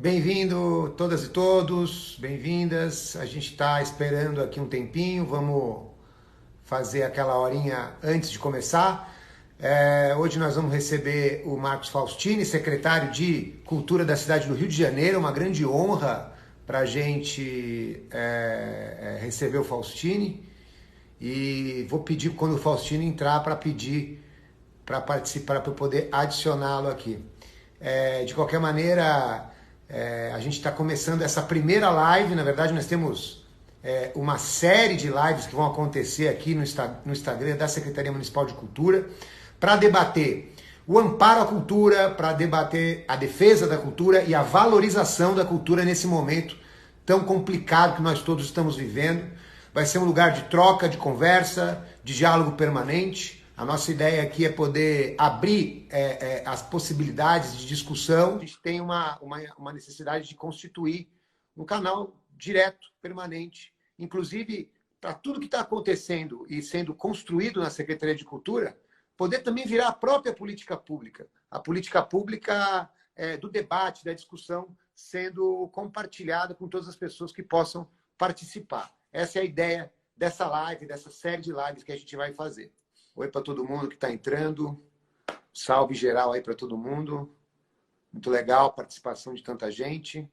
Bem-vindo todas e todos, bem-vindas. A gente está esperando aqui um tempinho, vamos fazer aquela horinha antes de começar. Hoje nós vamos receber o Marcos Faustini, secretário de Cultura da cidade do Rio de Janeiro. Uma grande honra para a gente receber o Faustini. E vou pedir, quando o Faustini entrar, para pedir para participar, para eu poder adicioná-lo aqui. De qualquer maneira, a gente está começando essa primeira live. Na verdade, nós temos uma série de lives que vão acontecer aqui no Instagram da Secretaria Municipal de Cultura para debater o amparo à cultura, para debater a defesa da cultura e a valorização da cultura nesse momento tão complicado que nós todos estamos vivendo. Vai ser um lugar de troca, de conversa, de diálogo permanente. A nossa ideia aqui é poder abrir as possibilidades de discussão. A gente tem uma necessidade de constituir um canal direto, permanente, inclusive para tudo que está acontecendo e sendo construído na Secretaria de Cultura, poder também virar a própria política pública. A política pública do debate, da discussão, sendo compartilhada com todas as pessoas que possam participar. Essa é a ideia dessa live, dessa série de lives que a gente vai fazer. Oi para todo mundo que está entrando. Salve geral aí para todo mundo. Muito legal a participação de tanta gente.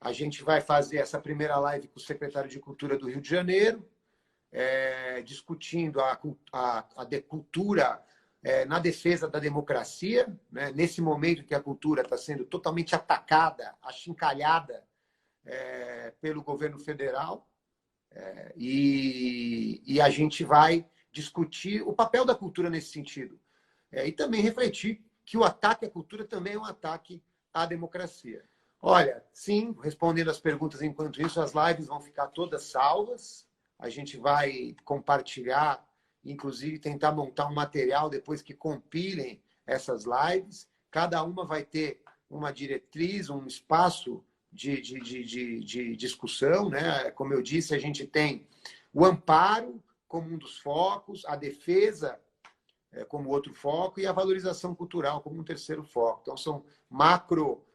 A gente vai fazer essa primeira live com o secretário de Cultura do Rio de Janeiro, discutindo a cultura na defesa da democracia, né? Nesse momento que a cultura está sendo totalmente atacada, achincalhada pelo governo federal. E a gente vai discutir o papel da cultura nesse sentido. E também refletir que o ataque à cultura também é um ataque à democracia. Olha, sim, respondendo as perguntas enquanto isso, as lives vão ficar todas salvas. A gente vai compartilhar, inclusive tentar montar um material depois que compilem essas lives. Cada uma vai ter uma diretriz, um espaço de discussão, né? Como eu disse, a gente tem o amparo como um dos focos, a defesa como outro foco e a valorização cultural como um terceiro foco. Então, são macro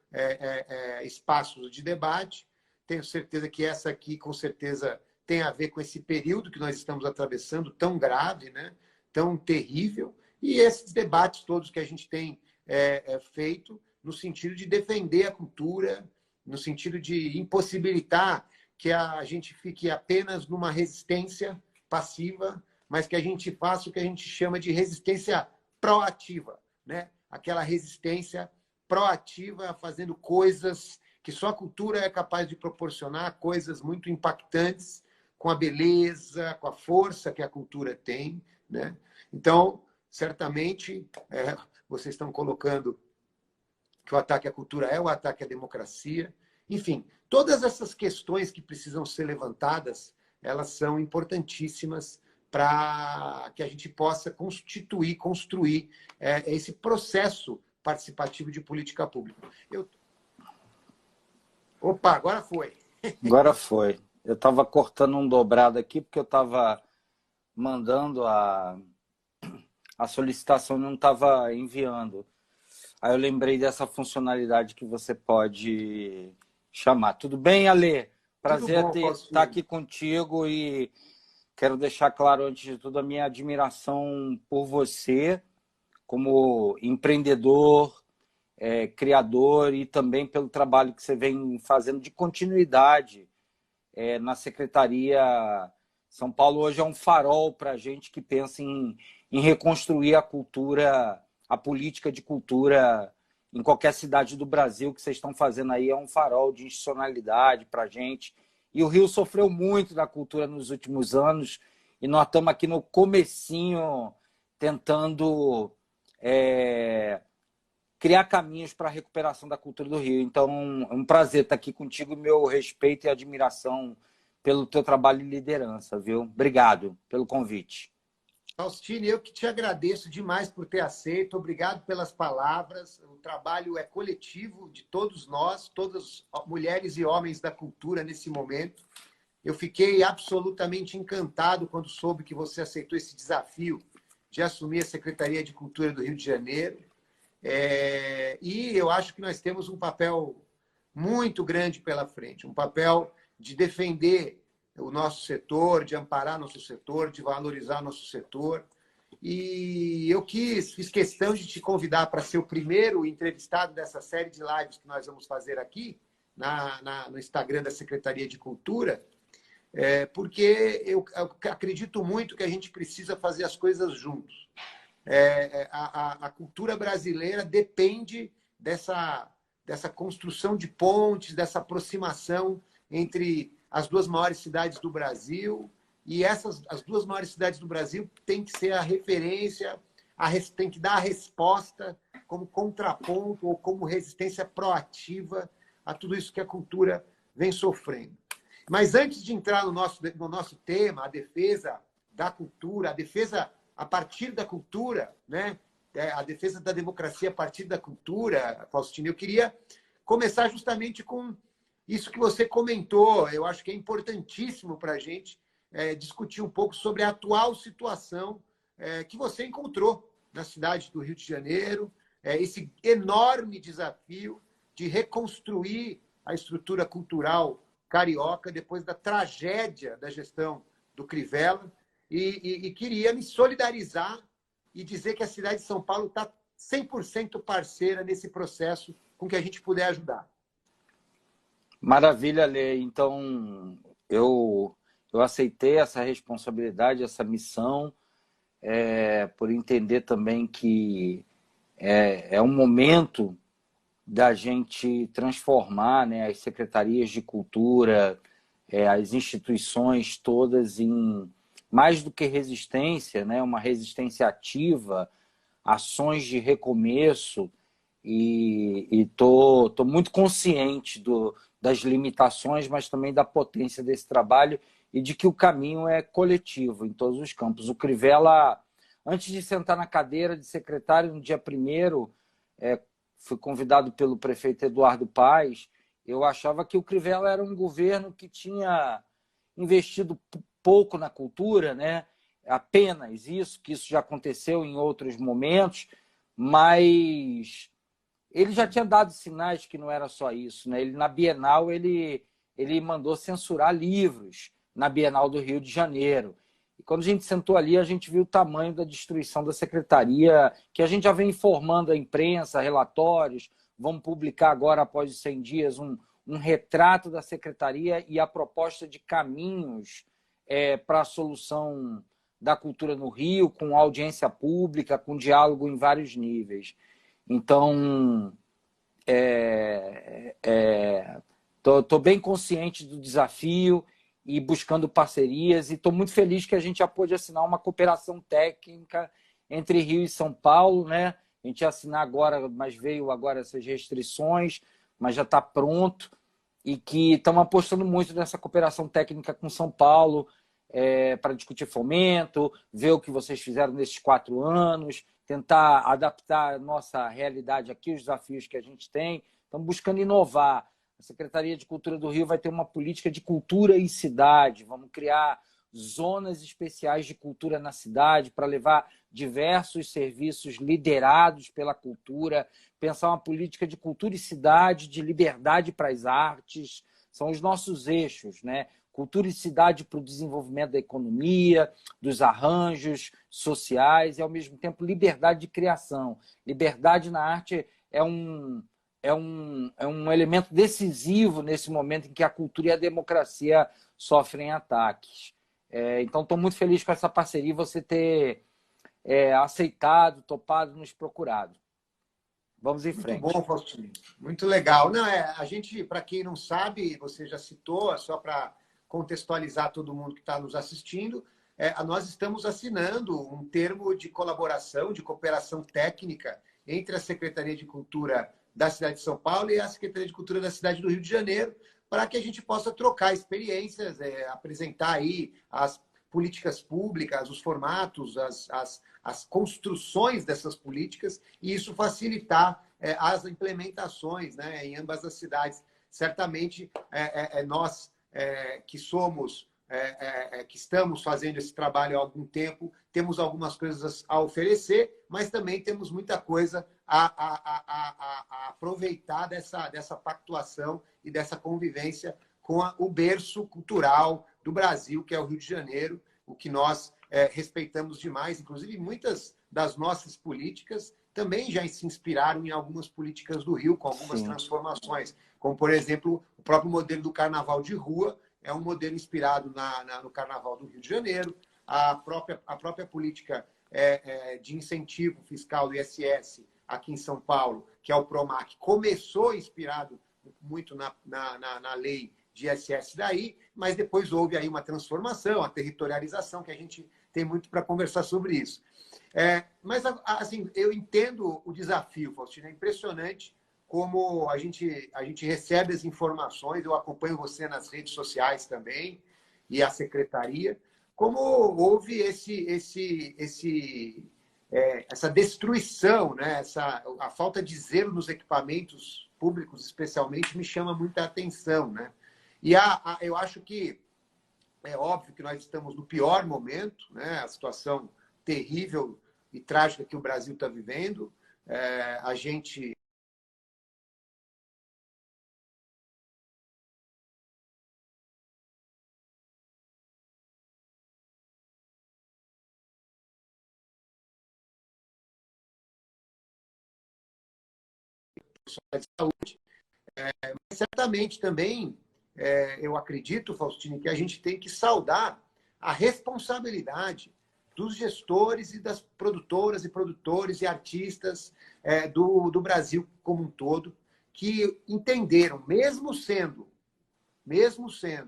espaços de debate. Tenho certeza que essa aqui, com certeza, tem a ver com esse período que nós estamos atravessando, tão grave, né? Tão terrível, e esses debates todos que a gente tem feito no sentido de defender a cultura, no sentido de impossibilitar que a gente fique apenas numa resistência passiva, mas que a gente faça o que a gente chama de resistência proativa, né? Aquela resistência proativa, fazendo coisas que só a cultura é capaz de proporcionar, coisas muito impactantes, com a beleza, com a força que a cultura tem, né? Então, certamente, vocês estão colocando que o ataque à cultura é o ataque à democracia. Enfim, todas essas questões que precisam ser levantadas, elas são importantíssimas para que a gente possa construir esse processo participativo de política pública. Opa, agora foi. Agora foi. Eu estava cortando um dobrado aqui porque eu estava mandando a solicitação e não estava enviando. Aí eu lembrei dessa funcionalidade que você pode chamar. Tudo bem, Ale? Prazer estar aqui contigo e quero deixar claro, antes de tudo, a minha admiração por você como empreendedor, criador e também pelo trabalho que você vem fazendo de continuidade na Secretaria. São Paulo hoje é um farol para a gente que pensa em reconstruir a cultura, a política de cultura em qualquer cidade do Brasil. Que vocês estão fazendo aí é um farol de institucionalidade para a gente. E o Rio sofreu muito da cultura nos últimos anos e nós estamos aqui no comecinho tentando criar caminhos para a recuperação da cultura do Rio. Então, é um prazer estar aqui contigo, meu respeito e admiração pelo teu trabalho e liderança, viu? Obrigado pelo convite. Faustini, eu que te agradeço demais por ter aceito. Obrigado pelas palavras. O trabalho é coletivo de todos nós, todas mulheres e homens da cultura nesse momento. Eu fiquei absolutamente encantado quando soube que você aceitou esse desafio de assumir a Secretaria de Cultura do Rio de Janeiro. E eu acho que nós temos um papel muito grande pela frente, um papel de defender o nosso setor, de amparar nosso setor, de valorizar nosso setor. E eu fiz questão de te convidar para ser o primeiro entrevistado dessa série de lives que nós vamos fazer aqui no Instagram da Secretaria de Cultura, porque eu acredito muito que a gente precisa fazer as coisas juntos. A cultura brasileira depende dessa construção de pontes, dessa aproximação entre as duas maiores cidades do Brasil. E as duas maiores cidades do Brasil têm que ser a referência, tem que dar a resposta como contraponto ou como resistência proativa a tudo isso que a cultura vem sofrendo. Mas antes de entrar no nosso tema, a defesa da cultura, a defesa a partir da cultura, né? A defesa da democracia a partir da cultura, Faustino, eu queria começar justamente com isso que você comentou. Eu acho que é importantíssimo para a gente discutir um pouco sobre a atual situação que você encontrou na cidade do Rio de Janeiro, esse enorme desafio de reconstruir a estrutura cultural carioca depois da tragédia da gestão do Crivella. E queria me solidarizar e dizer que a cidade de São Paulo está 100% parceira nesse processo com que a gente puder ajudar. Maravilha, Lê. Então, eu aceitei essa responsabilidade, essa missão, por entender também que é um momento da gente transformar, né, as secretarias de cultura, as instituições todas em mais do que resistência, né, uma resistência ativa, ações de recomeço, e tô muito consciente das limitações, mas também da potência desse trabalho e de que o caminho é coletivo em todos os campos. O Crivella, antes de sentar na cadeira de secretário, no dia 1º, fui convidado pelo prefeito Eduardo Paes. Eu achava que o Crivella era um governo que tinha investido pouco na cultura, né? Apenas isso, que isso já aconteceu em outros momentos, mas ele já tinha dado sinais que não era só isso, né? Na Bienal, ele mandou censurar livros na Bienal do Rio de Janeiro. E quando a gente sentou ali, a gente viu o tamanho da destruição da secretaria, que a gente já vem informando a imprensa, relatórios. Vamos publicar agora, após os 100 dias, um retrato da secretaria e a proposta de caminhos para a solução da cultura no Rio, com audiência pública, com diálogo em vários níveis. Então, tô bem consciente do desafio e buscando parcerias, e estou muito feliz que a gente já pôde assinar uma cooperação técnica entre Rio e São Paulo, né? A gente ia assinar agora, mas veio agora essas restrições, mas já está pronto, e que estamos apostando muito nessa cooperação técnica com São Paulo, para discutir fomento, ver o que vocês fizeram nesses 4 anos, tentar adaptar a nossa realidade aqui, os desafios que a gente tem. Estamos buscando inovar. A Secretaria de Cultura do Rio vai ter uma política de cultura em cidade. Vamos criar zonas especiais de cultura na cidade para levar diversos serviços liderados pela cultura, pensar uma política de cultura e cidade, de liberdade para as artes. São os nossos eixos, né? Cultura e cidade para o desenvolvimento da economia, dos arranjos sociais e, ao mesmo tempo, liberdade de criação. Liberdade na arte é um elemento decisivo nesse momento em que a cultura e a democracia sofrem ataques. Então, estou muito feliz com essa parceria e você ter aceitado, topado, nos procurado. Vamos em frente. Muito bom, Faustino. Muito legal. Não, a gente, para quem não sabe, você já citou, só para contextualizar todo mundo que está nos assistindo, nós estamos assinando um termo de colaboração, de cooperação técnica entre a Secretaria de Cultura da cidade de São Paulo e a Secretaria de Cultura da cidade do Rio de Janeiro, para que a gente possa trocar experiências, apresentar aí as políticas públicas, os formatos, as construções dessas políticas, e isso facilitar as implementações, né, em ambas as cidades. Certamente, nós que somos que estamos fazendo esse trabalho há algum tempo, temos algumas coisas a oferecer, mas também temos muita coisa a aproveitar dessa pactuação e dessa convivência com o berço cultural do Brasil, que é o Rio de Janeiro, o que nós respeitamos demais. Inclusive, muitas das nossas políticas também já se inspiraram em algumas políticas do Rio, com algumas transformações, como, por exemplo, o próprio modelo do carnaval de rua, é um modelo inspirado no Carnaval do Rio de Janeiro. A própria política de incentivo fiscal do ISS aqui em São Paulo, que é o PROMAC, começou inspirado muito na lei de ISS daí, mas depois houve aí uma transformação, a territorialização, que a gente tem muito para conversar sobre isso. Mas, assim, eu entendo o desafio, Faustino, é impressionante como a gente recebe as informações, eu acompanho você nas redes sociais também, e a secretaria, como houve essa destruição, né? A falta de zelo nos equipamentos públicos, especialmente, me chama muita atenção, né? E eu acho que é óbvio que nós estamos no pior momento, né? A situação terrível e trágica que o Brasil está vivendo. A gente de saúde. Mas certamente também, eu acredito, Faustino, que a gente tem que saudar a responsabilidade dos gestores e das produtoras e produtores e artistas do Brasil como um todo, que entenderam, mesmo sendo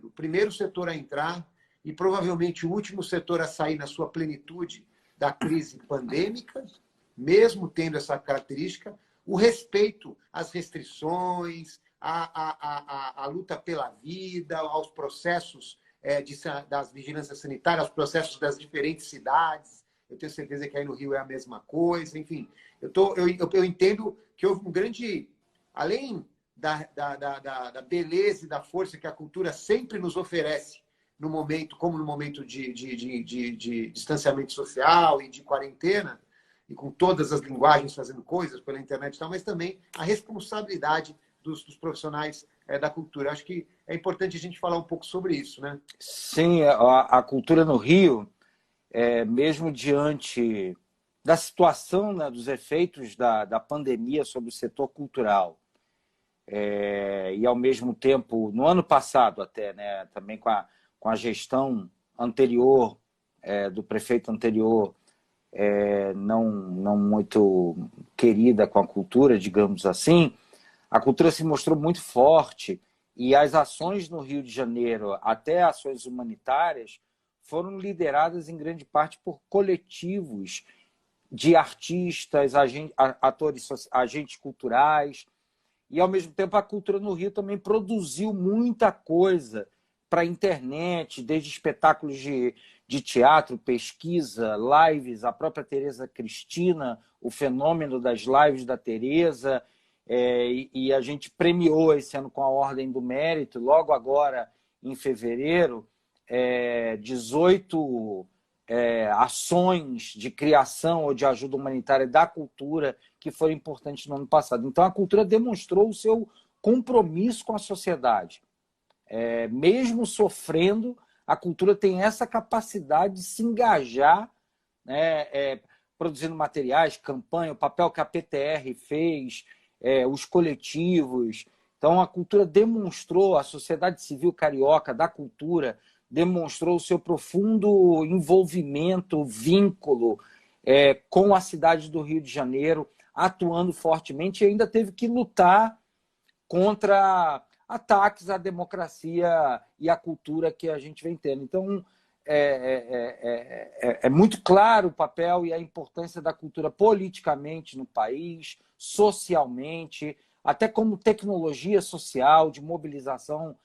o primeiro setor a entrar e provavelmente o último setor a sair na sua plenitude da crise pandêmica, mesmo tendo essa característica, o respeito às restrições, à luta pela vida, aos processos das vigilâncias sanitárias, aos processos das diferentes cidades. Eu tenho certeza que aí no Rio é a mesma coisa. Enfim, eu entendo que houve um grande... Além da beleza e da força que a cultura sempre nos oferece, como no momento de distanciamento social e de quarentena, e com todas as linguagens fazendo coisas pela internet e tal, mas também a responsabilidade dos profissionais da cultura. Acho que é importante a gente falar um pouco sobre isso, né? Sim, a cultura no Rio, mesmo diante da situação, né, dos efeitos da pandemia sobre o setor cultural, e ao mesmo tempo, no ano passado até, né, também com a gestão anterior, do prefeito anterior, não muito querida com a cultura, digamos assim, a cultura se mostrou muito forte e as ações no Rio de Janeiro, até ações humanitárias, foram lideradas em grande parte por coletivos de artistas, agentes culturais, e ao mesmo tempo a cultura no Rio também produziu muita coisa para a internet, desde espetáculos de teatro, pesquisa, lives, a própria Tereza Cristina, o fenômeno das lives da Tereza, e a gente premiou esse ano com a Ordem do Mérito, logo agora, em fevereiro, 18 ações de criação ou de ajuda humanitária da cultura que foram importantes no ano passado. Então, a cultura demonstrou o seu compromisso com a sociedade. Mesmo sofrendo, a cultura tem essa capacidade de se engajar, né, produzindo materiais, campanha, o papel que a PTR fez, os coletivos. Então, a cultura demonstrou, a sociedade civil carioca da cultura demonstrou o seu profundo envolvimento, vínculo com a cidade do Rio de Janeiro, atuando fortemente, e ainda teve que lutar contra ataques à democracia e à cultura que a gente vem tendo. Então, é muito claro o papel e a importância da cultura politicamente no país, socialmente, até como tecnologia social, de mobilização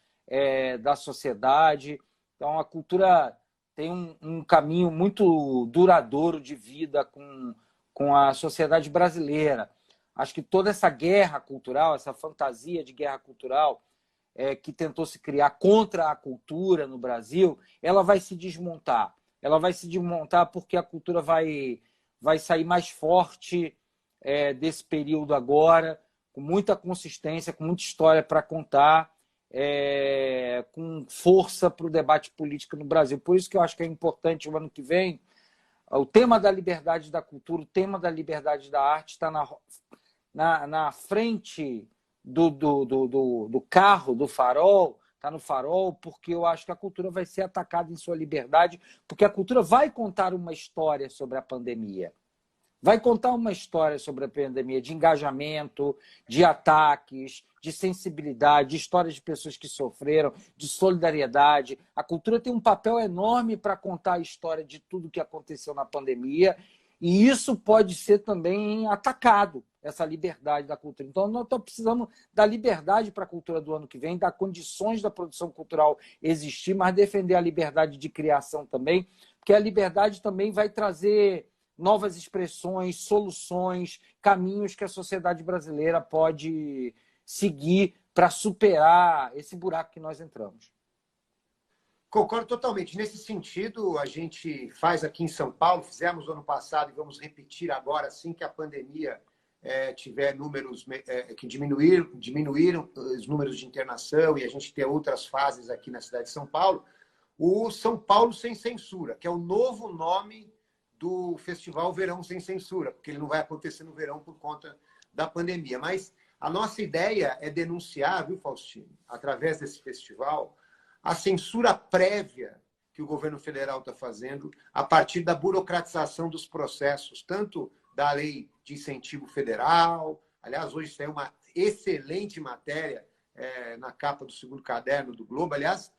da sociedade. Então, a cultura tem um caminho muito duradouro de vida com a sociedade brasileira. Acho que toda essa guerra cultural, essa fantasia de guerra cultural, que tentou se criar contra a cultura no Brasil, ela vai se desmontar. Ela vai se desmontar porque a cultura vai sair mais forte desse período agora, com muita consistência, com muita história para contar, com força para o debate político no Brasil. Por isso que eu acho que é importante o ano que vem, o tema da liberdade da cultura, o tema da liberdade da arte está na frente do carro, do farol, está no farol, porque eu acho que a cultura vai ser atacada em sua liberdade, porque a cultura vai contar uma história sobre a pandemia. Vai contar uma história sobre a pandemia de engajamento, de ataques, de sensibilidade, de histórias de pessoas que sofreram, de solidariedade. A cultura tem um papel enorme para contar a história de tudo que aconteceu na pandemia, e isso pode ser também atacado, essa liberdade da cultura. Então, nós estamos precisando da liberdade para a cultura do ano que vem, dar condições da produção cultural existir, mas defender a liberdade de criação também, porque a liberdade também vai trazer novas expressões, soluções, caminhos que a sociedade brasileira pode seguir para superar esse buraco que nós entramos. Concordo totalmente. Nesse sentido, a gente faz aqui em São Paulo, fizemos no ano passado e vamos repetir agora, assim que a pandemia tiver números que diminuíram os números de internação e a gente ter outras fases aqui na cidade de São Paulo, o São Paulo Sem Censura, que é o novo nome do Festival Verão Sem Censura, porque ele não vai acontecer no verão por conta da pandemia. Mas a nossa ideia é denunciar, viu, Faustino, através desse festival, a censura prévia que o governo federal está fazendo a partir da burocratização dos processos, tanto da lei de incentivo federal. Aliás, hoje saiu uma excelente matéria na capa do segundo caderno do Globo. Aliás,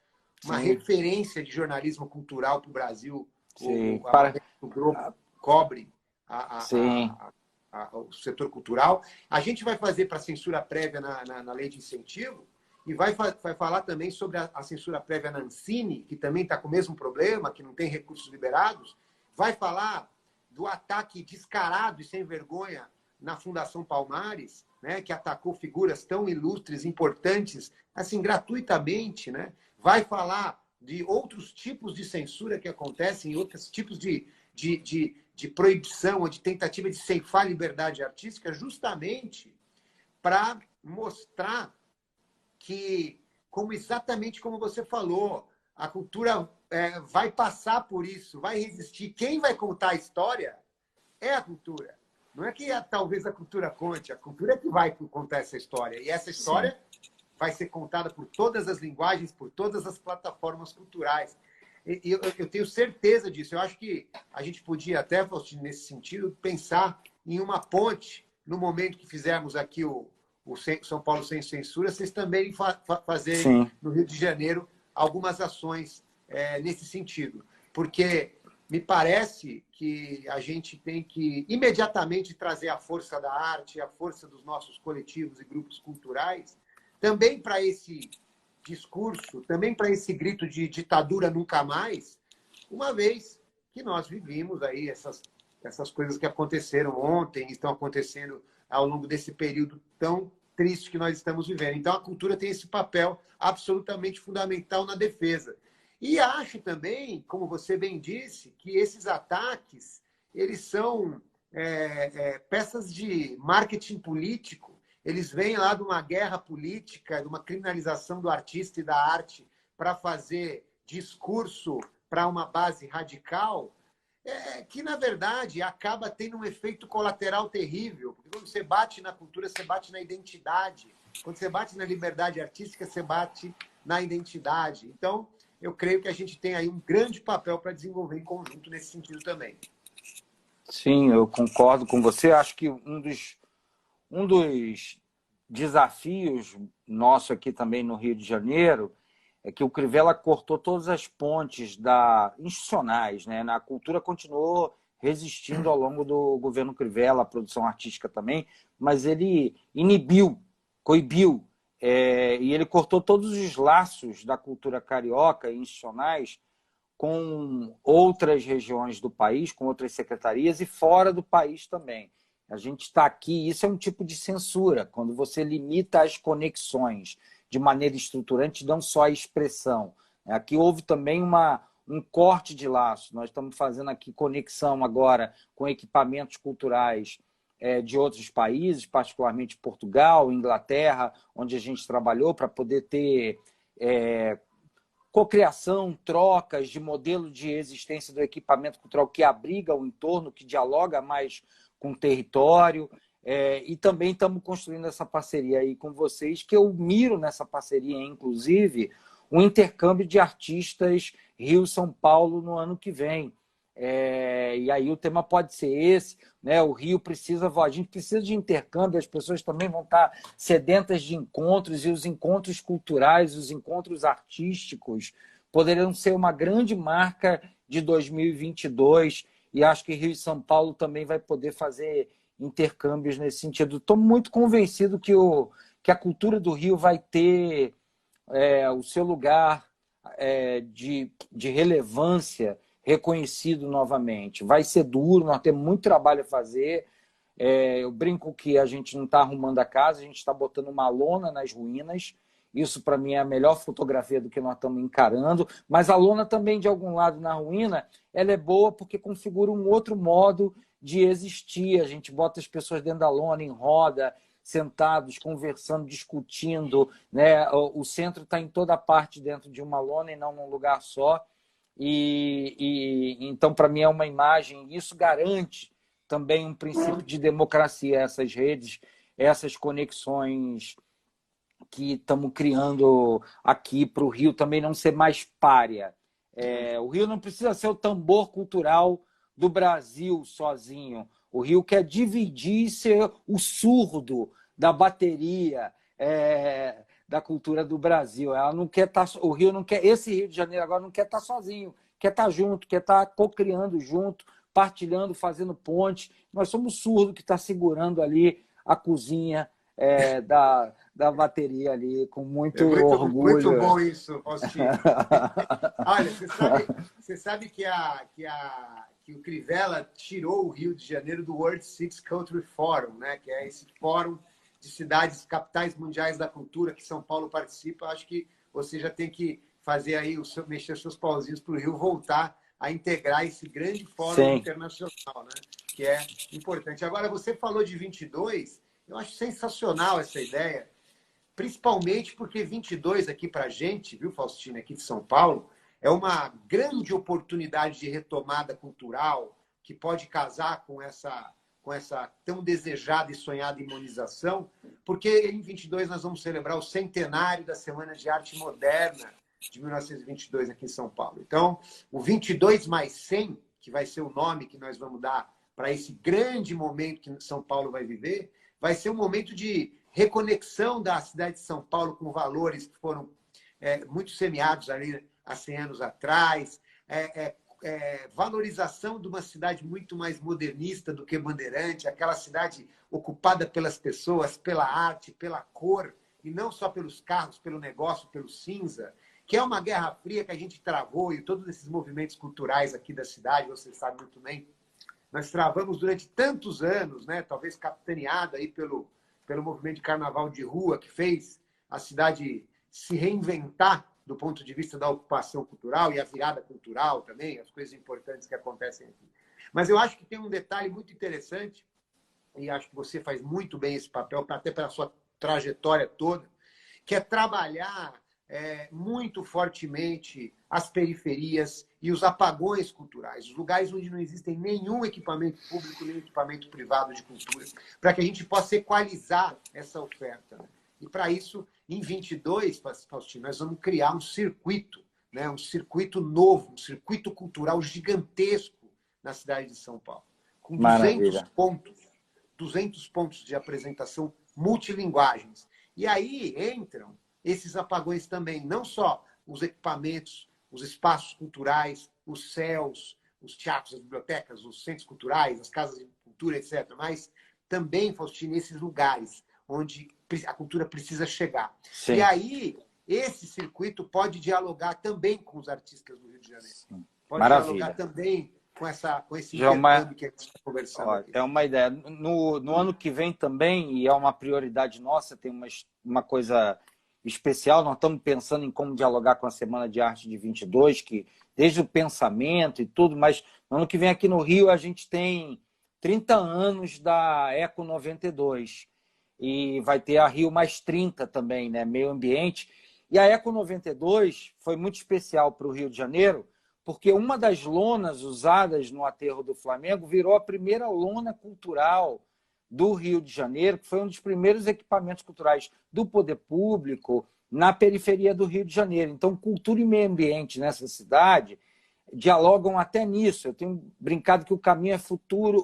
uma referência de jornalismo cultural para o Brasil. O Globo cobre o setor cultural. A gente vai fazer para a censura prévia na lei de incentivo e vai falar também sobre a censura prévia na Ancine, que também está com o mesmo problema, que não tem recursos liberados. Vai falar do ataque descarado e sem vergonha na Fundação Palmares, né, que atacou figuras tão ilustres, importantes, assim, gratuitamente, né? Vai falar de outros tipos de censura que acontecem, outros tipos de proibição ou de tentativa de ceifar a liberdade artística, justamente para mostrar que, exatamente como você falou, a cultura vai passar por isso, vai resistir. Quem vai contar a história é a cultura. Não é que talvez a cultura conte, a cultura é que vai contar essa história. E essa história vai ser contada por todas as linguagens, por todas as plataformas culturais. E eu tenho certeza disso. Eu acho que a gente podia até, nesse sentido, pensar em uma ponte no momento que fizermos aqui o São Paulo Sem Censura, vocês também fazerem no Rio de Janeiro algumas ações nesse sentido. Porque me parece que a gente tem que imediatamente trazer a força da arte, a força dos nossos coletivos e grupos culturais, também para esse discurso, também para esse grito de ditadura nunca mais, uma vez que nós vivimos aí essas coisas que aconteceram ontem e estão acontecendo ao longo desse período tão triste que nós estamos vivendo. Então, a cultura tem esse papel absolutamente fundamental na defesa. E acho também, como você bem disse, que esses ataques eles são peças de marketing político. Eles vêm lá de uma guerra política, de uma criminalização do artista e da arte para fazer discurso para uma base radical, que, na verdade, acaba tendo um efeito colateral terrível. Porque quando você bate na cultura, você bate na identidade. Quando você bate na liberdade artística, você bate na identidade. Então, eu creio que a gente tem aí um grande papel para desenvolver em conjunto nesse sentido também. Sim, eu concordo com você. Acho que um dos desafios nosso aqui também no Rio de Janeiro é que o Crivella cortou todas as pontes institucionais, né? A cultura continuou resistindo ao longo do governo Crivella, a produção artística também, mas ele coibiu, e ele cortou todos os laços da cultura carioca institucionais com outras regiões do país, com outras secretarias e fora do país também. A gente está aqui, isso é um tipo de censura, quando você limita as conexões. de maneira estruturante, não só a expressão. Aqui houve também um corte de laço. Nós estamos fazendo aqui conexão agora com equipamentos culturais de outros países, particularmente Portugal, Inglaterra, onde a gente trabalhou para poder ter cocriação, trocas de modelo de existência do equipamento cultural que abriga o entorno, que dialoga mais com o território. E também estamos construindo essa parceria aí com vocês, que eu miro nessa parceria, inclusive, um intercâmbio de artistas Rio-São Paulo no ano que vem. E aí o tema pode ser esse, né? O Rio precisa, a gente precisa de intercâmbio, as pessoas também vão estar sedentas de encontros, e os encontros culturais, os encontros artísticos poderiam ser uma grande marca de 2022, e acho que Rio e São Paulo também vai poder fazer intercâmbios nesse sentido. Estou muito convencido que a cultura do Rio vai ter o seu lugar de relevância reconhecido novamente. Vai ser duro, nós temos muito trabalho a fazer. Eu brinco que a gente não está arrumando a casa, a gente está botando uma lona nas ruínas. Isso, para mim, é a melhor fotografia do que nós estamos encarando. Mas a lona também, de algum lado, na ruína, ela é boa porque configura um outro modo de existir. A gente bota as pessoas dentro da lona, em roda, sentados, conversando, discutindo, né? O centro está em toda parte dentro de uma lona e não num lugar só. Então, para mim, é uma imagem. Isso garante também um princípio de democracia, essas redes, essas conexões que estamos criando aqui para o Rio também não ser mais pária. O Rio não precisa ser o tambor cultural do Brasil sozinho. O Rio quer dividir e ser o surdo da bateria da cultura do Brasil. Ela não quer estar, o Rio não quer, esse Rio de Janeiro agora não quer estar sozinho, quer estar junto, quer estar co-criando junto, partilhando, fazendo ponte. Nós somos surdo que está segurando ali a cozinha da bateria ali, com muito orgulho. Muito bom isso, Faustino. Olha, você sabe que o Crivella tirou o Rio de Janeiro do World Six Culture Forum, né? Que é esse fórum de cidades capitais mundiais da cultura que São Paulo participa. Acho que você já tem que fazer aí mexer seus pauzinhos para o Rio voltar a integrar esse grande fórum internacional, né? Que é importante. Agora, você falou de 22, eu acho sensacional essa ideia, principalmente porque 22 aqui para a gente, viu, Faustino, aqui de São Paulo, é uma grande oportunidade de retomada cultural que pode casar com essa tão desejada e sonhada imunização, porque em 22 nós vamos celebrar o centenário da Semana de Arte Moderna de 1922 aqui em São Paulo. Então, o 22 mais 100, que vai ser o nome que nós vamos dar para esse grande momento que São Paulo vai viver, vai ser um momento de reconexão da cidade de São Paulo com valores que foram muito semeados ali há 100 anos atrás, valorização de uma cidade muito mais modernista do que bandeirante, aquela cidade ocupada pelas pessoas, pela arte, pela cor, e não só pelos carros, pelo negócio, pelo cinza, que é uma guerra fria que a gente travou, e todos esses movimentos culturais aqui da cidade, você sabe muito bem, nós travamos durante tantos anos, né? Talvez capitaneado aí pelo movimento de carnaval de rua, que fez a cidade se reinventar do ponto de vista da ocupação cultural e a virada cultural também, as coisas importantes que acontecem aqui. Mas eu acho que tem um detalhe muito interessante, e acho que você faz muito bem esse papel, até pela sua trajetória toda, que é trabalhar muito fortemente as periferias e os apagões culturais, os lugares onde não existem nenhum equipamento público, nem equipamento privado de cultura, para que a gente possa equalizar essa oferta, né? E para isso, em 22, Faustino, nós vamos criar um circuito, né? Um circuito novo, um circuito cultural gigantesco na cidade de São Paulo, com 200 pontos de apresentação multilinguagens. E aí entram esses apagões também, não só os equipamentos, os espaços culturais, os céus, os teatros, as bibliotecas, os centros culturais, as casas de cultura, etc., mas também, Faustino, esses lugares onde a cultura precisa chegar. Sim. E aí, esse circuito pode dialogar também com os artistas do Rio de Janeiro. Sim. Pode dialogar também com esse intercâmbio que a gente está conversando aqui. É uma ideia. No ano que vem também, e é uma prioridade nossa, tem uma coisa especial. Nós estamos pensando em como dialogar com a Semana de Arte de 22, que desde o pensamento e tudo, mas no ano que vem aqui no Rio a gente tem 30 anos da Eco 92 e vai ter a Rio mais 30 também, né? Meio ambiente. E a Eco 92 foi muito especial para o Rio de Janeiro, porque uma das lonas usadas no aterro do Flamengo virou a primeira lona cultural do Rio de Janeiro, que foi um dos primeiros equipamentos culturais do poder público na periferia do Rio de Janeiro. Então, cultura e meio ambiente nessa cidade dialogam até nisso. Eu tenho brincado que o caminho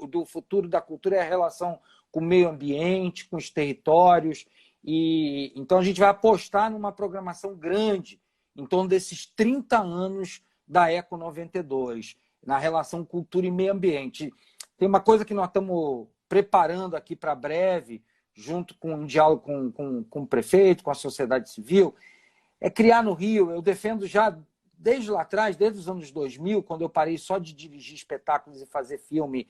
do futuro da cultura é a relação com o meio ambiente, com os territórios. E então a gente vai apostar numa programação grande em torno desses 30 anos da Eco 92, na relação cultura e meio ambiente. Tem uma coisa que nós estamos preparando aqui para breve, junto com um diálogo com o prefeito, com a sociedade civil, é criar no Rio. Eu defendo já desde lá atrás, desde os anos 2000, quando eu parei só de dirigir espetáculos e fazer filme,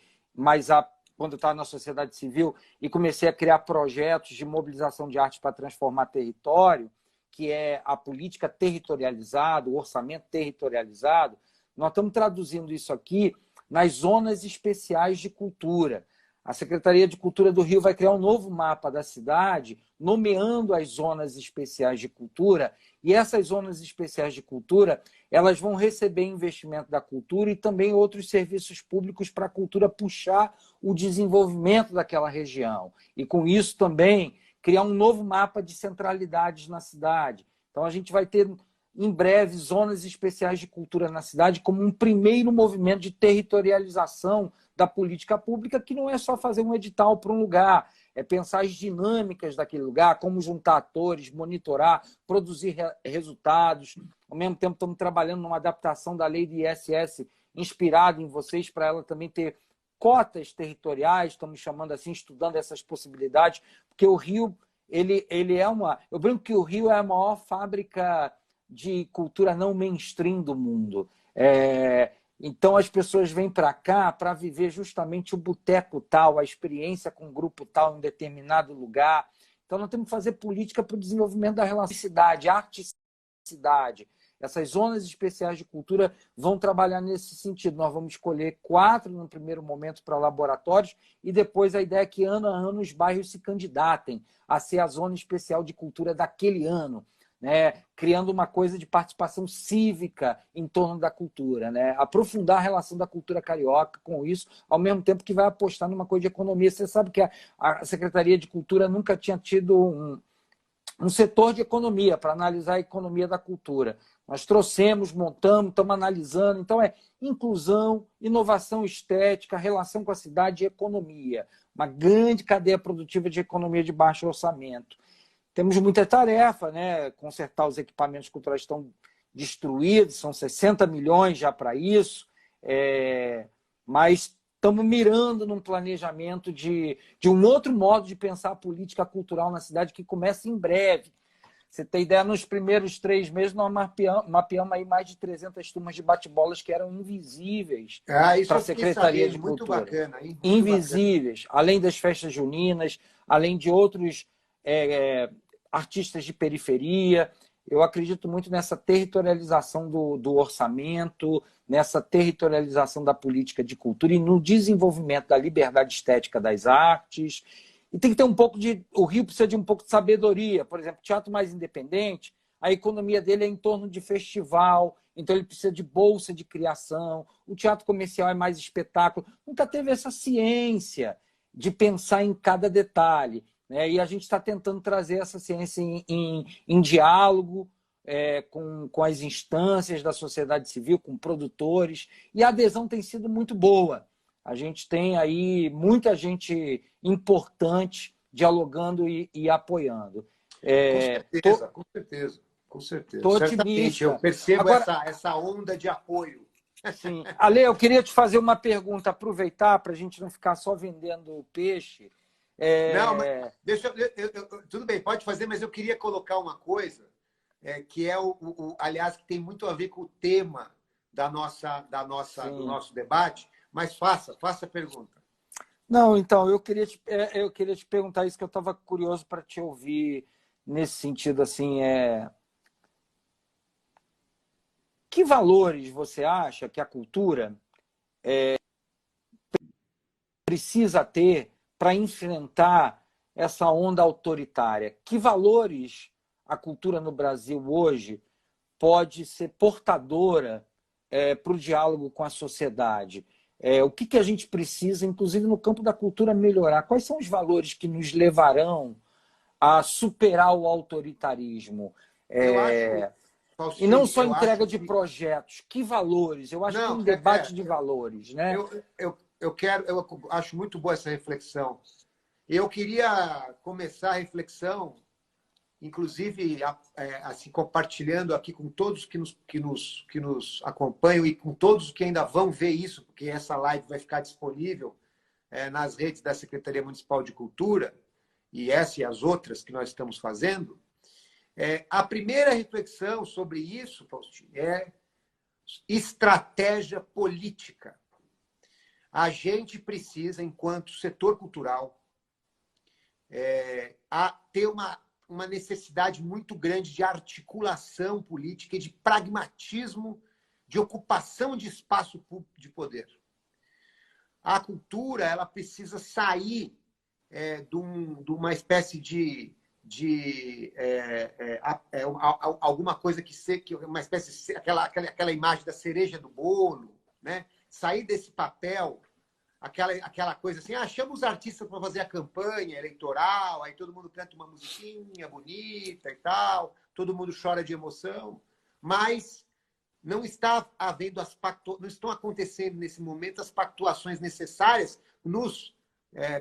quando eu estava na sociedade civil, e comecei a criar projetos de mobilização de arte para transformar território, que é a política territorializada, o orçamento territorializado. Nós estamos traduzindo isso aqui nas zonas especiais de cultura. A Secretaria de Cultura do Rio vai criar um novo mapa da cidade, nomeando as zonas especiais de cultura, e essas zonas especiais de cultura, elas vão receber investimento da cultura e também outros serviços públicos para a cultura puxar o desenvolvimento daquela região. E com isso também criar um novo mapa de centralidades na cidade. Então a gente vai ter em breve zonas especiais de cultura na cidade como um primeiro movimento de territorialização da política pública, que não é só fazer um edital para um lugar, é pensar as dinâmicas daquele lugar, como juntar atores, monitorar, produzir resultados. Ao mesmo tempo, estamos trabalhando numa adaptação da lei do ISS, inspirada em vocês, para ela também ter cotas territoriais, estamos chamando assim, estudando essas possibilidades, porque o Rio, ele é uma... Eu brinco que o Rio é a maior fábrica de cultura não mainstream do mundo. Então, as pessoas vêm para cá para viver justamente o boteco tal, a experiência com o grupo tal em determinado lugar. Então, nós temos que fazer política para o desenvolvimento da relação cidade, arte e cidade. Essas zonas especiais de cultura vão trabalhar nesse sentido. Nós vamos escolher 4 no primeiro momento para laboratórios e depois a ideia é que ano a ano os bairros se candidatem a ser a zona especial de cultura daquele ano, né? Criando uma coisa de participação cívica em torno da cultura, né? Aprofundar a relação da cultura carioca com isso, ao mesmo tempo que vai apostar numa coisa de economia. Você sabe que a Secretaria de Cultura nunca tinha tido um setor de economia para analisar a economia da cultura. Nós trouxemos, montamos, estamos analisando. Então, é inclusão, inovação estética, relação com a cidade e economia. Uma grande cadeia produtiva de economia de baixo orçamento. Temos muita tarefa, né? Consertar os equipamentos culturais que estão destruídos, são 60 milhões já para isso, mas estamos mirando num planejamento de um outro modo de pensar a política cultural na cidade que começa em breve. Você tem ideia, nos primeiros 3 meses nós mapeamos aí mais de 300 turmas de bate-bolas que eram invisíveis para a Secretaria de Cultura. Muito bacana, hein? Muito invisíveis, bacana. Além das festas juninas, além de outros artistas de periferia. Eu acredito muito nessa territorialização do orçamento, nessa territorialização da política de cultura e no desenvolvimento da liberdade estética das artes. E tem que ter um pouco de... O Rio precisa de um pouco de sabedoria. Por exemplo, teatro mais independente, a economia dele é em torno de festival, então ele precisa de bolsa de criação. O teatro comercial é mais espetáculo. Nunca teve essa ciência de pensar em cada detalhe. E a gente está tentando trazer essa ciência em diálogo com as instâncias da sociedade civil, com produtores, e a adesão tem sido muito boa. A gente tem aí muita gente importante dialogando e apoiando. Com certeza. Estou otimista. Eu percebo agora, essa onda de apoio. Sim. Ale, eu queria te fazer uma pergunta, aproveitar para a gente não ficar só vendendo peixe. Não, mas tudo bem, pode fazer, mas eu queria colocar uma coisa que é aliás, que tem muito a ver com o tema do nosso debate, mas faça a pergunta. Não, então, eu queria te perguntar isso, que eu estava curioso para te ouvir nesse sentido, assim, que valores você acha que a cultura precisa ter para enfrentar essa onda autoritária? Que valores a cultura no Brasil hoje pode ser portadora para o diálogo com a sociedade? O que a gente precisa, inclusive no campo da cultura, melhorar? Quais são os valores que nos levarão a superar o autoritarismo? Eu acho, E não Faustini, só eu entrega acho de que... projetos, que valores? Eu acho que tem Não, um debate de valores, né? eu acho muito boa essa reflexão. Eu queria começar a reflexão, inclusive assim, compartilhando aqui com todos que nos acompanham e com todos que ainda vão ver isso, porque essa live vai ficar disponível nas redes da Secretaria Municipal de Cultura, e essa e as outras que nós estamos fazendo. A primeira reflexão sobre isso, Faustino, é estratégia política. A gente precisa, enquanto setor cultural, ter uma necessidade muito grande de articulação política e de pragmatismo, de ocupação de espaço público de poder. A cultura ela precisa sair de uma espécie de alguma coisa que uma espécie de, aquela imagem da cereja do bolo, né? Sair desse papel, aquela coisa assim, chama os artistas para fazer a campanha eleitoral, aí todo mundo canta uma musiquinha bonita e tal, todo mundo chora de emoção, mas não está havendo não estão acontecendo nesse momento as pactuações necessárias nos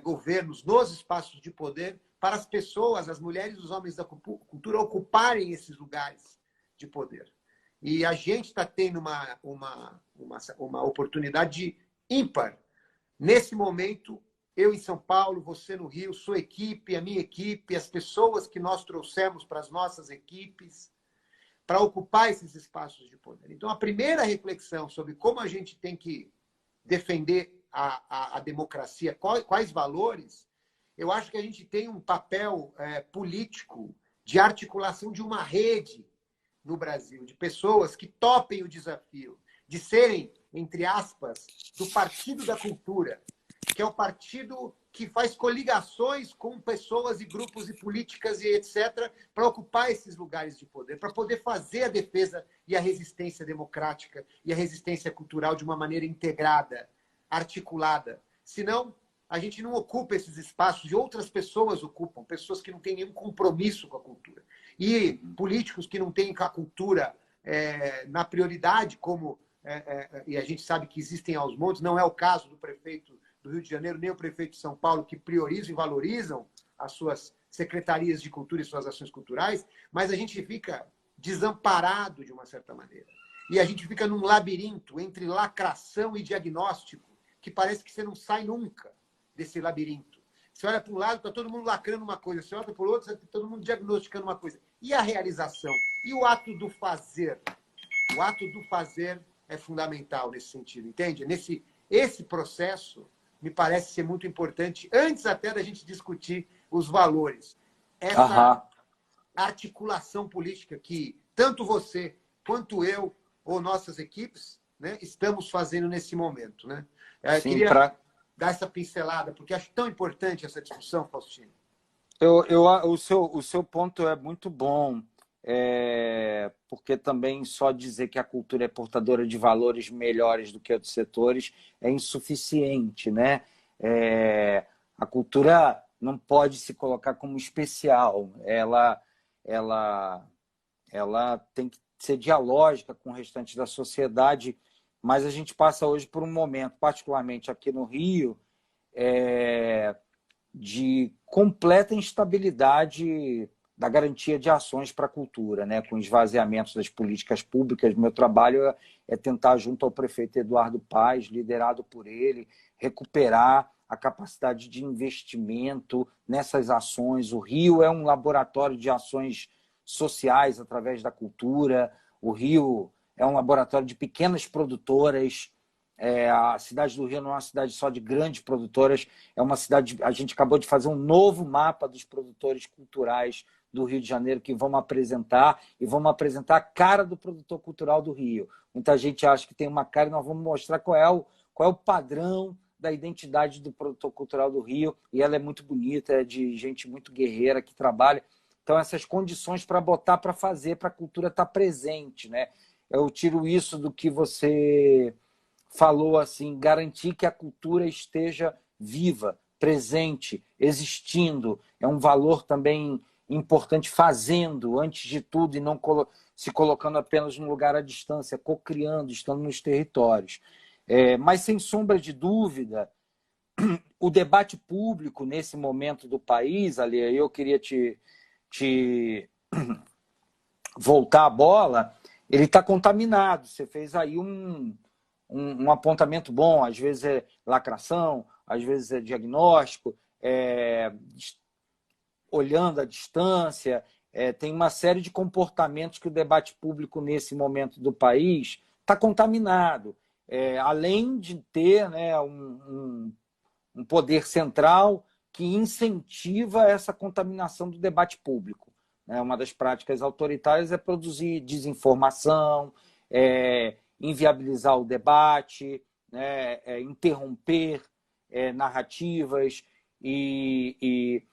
governos, nos espaços de poder, para as pessoas, as mulheres e os homens da cultura ocuparem esses lugares de poder. E a gente está tendo uma oportunidade ímpar. Nesse momento, eu em São Paulo, você no Rio, sua equipe, a minha equipe, as pessoas que nós trouxemos para as nossas equipes, para ocupar esses espaços de poder. Então, a primeira reflexão sobre como a gente tem que defender a democracia, quais valores, eu acho que a gente tem um papel político de articulação de uma rede no Brasil, de pessoas que topem o desafio de serem, entre aspas, do Partido da Cultura, que é o partido que faz coligações com pessoas e grupos e políticas e etc., para ocupar esses lugares de poder, para poder fazer a defesa e a resistência democrática e a resistência cultural de uma maneira integrada, articulada. Senão, a gente não ocupa esses espaços e outras pessoas ocupam, pessoas que não têm nenhum compromisso com a cultura. E políticos que não têm a cultura na prioridade, como e a gente sabe que existem aos montes, não é o caso do prefeito do Rio de Janeiro, nem o prefeito de São Paulo, que priorizam e valorizam as suas secretarias de cultura e suas ações culturais, mas a gente fica desamparado de uma certa maneira. E a gente fica num labirinto entre lacração e diagnóstico, que parece que você não sai nunca desse labirinto. Você olha para um lado, está todo mundo lacrando uma coisa, você olha para o outro, está todo mundo diagnosticando uma coisa. E a realização? E o ato do fazer? O ato do fazer é fundamental nesse sentido, entende? Esse processo me parece ser muito importante, antes até da gente discutir os valores. Essa articulação política que tanto você quanto eu, ou nossas equipes, né, estamos fazendo nesse momento. Né? Sim, queria dar essa pincelada, porque acho tão importante essa discussão, Faustino. O seu ponto é muito bom, porque também só dizer que a cultura é portadora de valores melhores do que outros setores é insuficiente, né? A cultura não pode se colocar como especial, ela tem que ser dialógica com o restante da sociedade, mas a gente passa hoje por um momento, particularmente aqui no Rio, de completa instabilidade da garantia de ações para a cultura, né? Com esvaziamentos das políticas públicas. Meu trabalho é tentar, junto ao prefeito Eduardo Paes, liderado por ele, recuperar a capacidade de investimento nessas ações. O Rio é um laboratório de ações sociais através da cultura. O Rio é um laboratório de pequenas produtoras. A cidade do Rio não é uma cidade só de grandes produtoras, é uma cidade... A gente acabou de fazer um novo mapa dos produtores culturais do Rio de Janeiro que vamos apresentar, e vamos apresentar a cara do produtor cultural do Rio. Muita gente acha que tem uma cara, e nós vamos mostrar qual é o padrão da identidade do produtor cultural do Rio, e ela é muito bonita, é de gente muito guerreira que trabalha. Então, essas condições para botar para fazer, para a cultura estar presente, né? Eu tiro isso do que você falou, assim, garantir que a cultura esteja viva, presente, existindo. É um valor também importante, fazendo, antes de tudo, e não se colocando apenas num lugar à distância, co-criando, estando nos territórios. Mas, sem sombra de dúvida, o debate público nesse momento do país, ali, eu queria te voltar a bola, ele está contaminado. Você fez aí um apontamento bom, às vezes é lacração, às vezes é diagnóstico, olhando à distância, tem uma série de comportamentos que o debate público nesse momento do país está contaminado. Além de ter, né, um poder central que incentiva essa contaminação do debate público. Uma das práticas autoritárias é produzir desinformação, inviabilizar o debate, interromper narrativas. E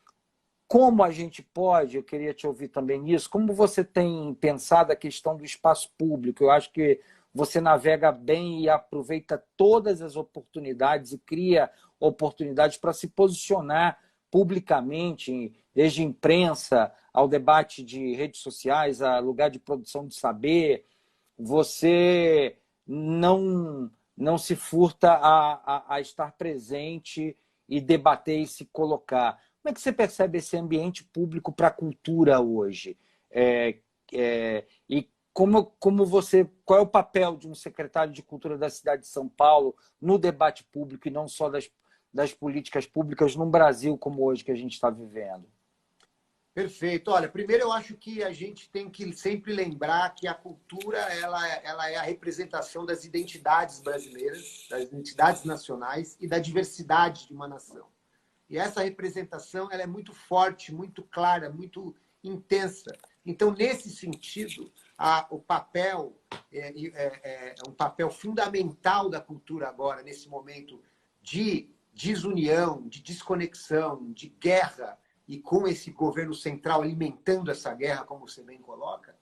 como a gente pode, eu queria te ouvir também nisso, como você tem pensado a questão do espaço público? Eu acho que você navega bem e aproveita todas as oportunidades e cria oportunidades para se posicionar publicamente, desde imprensa ao debate de redes sociais, a lugar de produção de saber. Você não se furta a estar presente e debater e se colocar. Como é que você percebe esse ambiente público para a cultura hoje? E qual é o papel de um secretário de Cultura da cidade de São Paulo no debate público e não só das políticas públicas num Brasil como hoje que a gente está vivendo? Perfeito. Olha, primeiro eu acho que a gente tem que sempre lembrar que a cultura ela é a representação das identidades brasileiras, das identidades nacionais e da diversidade de uma nação. E essa representação ela é muito forte, muito clara, muito intensa. Então, nesse sentido, o papel é um papel fundamental da cultura agora, nesse momento de desunião, de desconexão, de guerra, e com esse governo central alimentando essa guerra, como você bem coloca,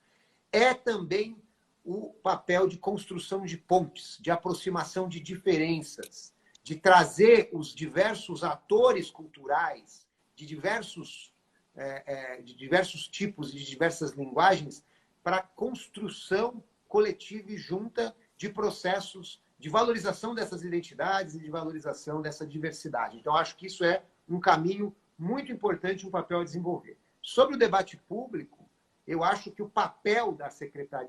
é também o papel de construção de pontes, de aproximação de diferenças, de trazer os diversos atores culturais de diversos tipos e de diversas linguagens para a construção coletiva e junta de processos de valorização dessas identidades e de valorização dessa diversidade. Então, acho que isso é um caminho muito importante, um papel a desenvolver. Sobre o debate público, eu acho que o papel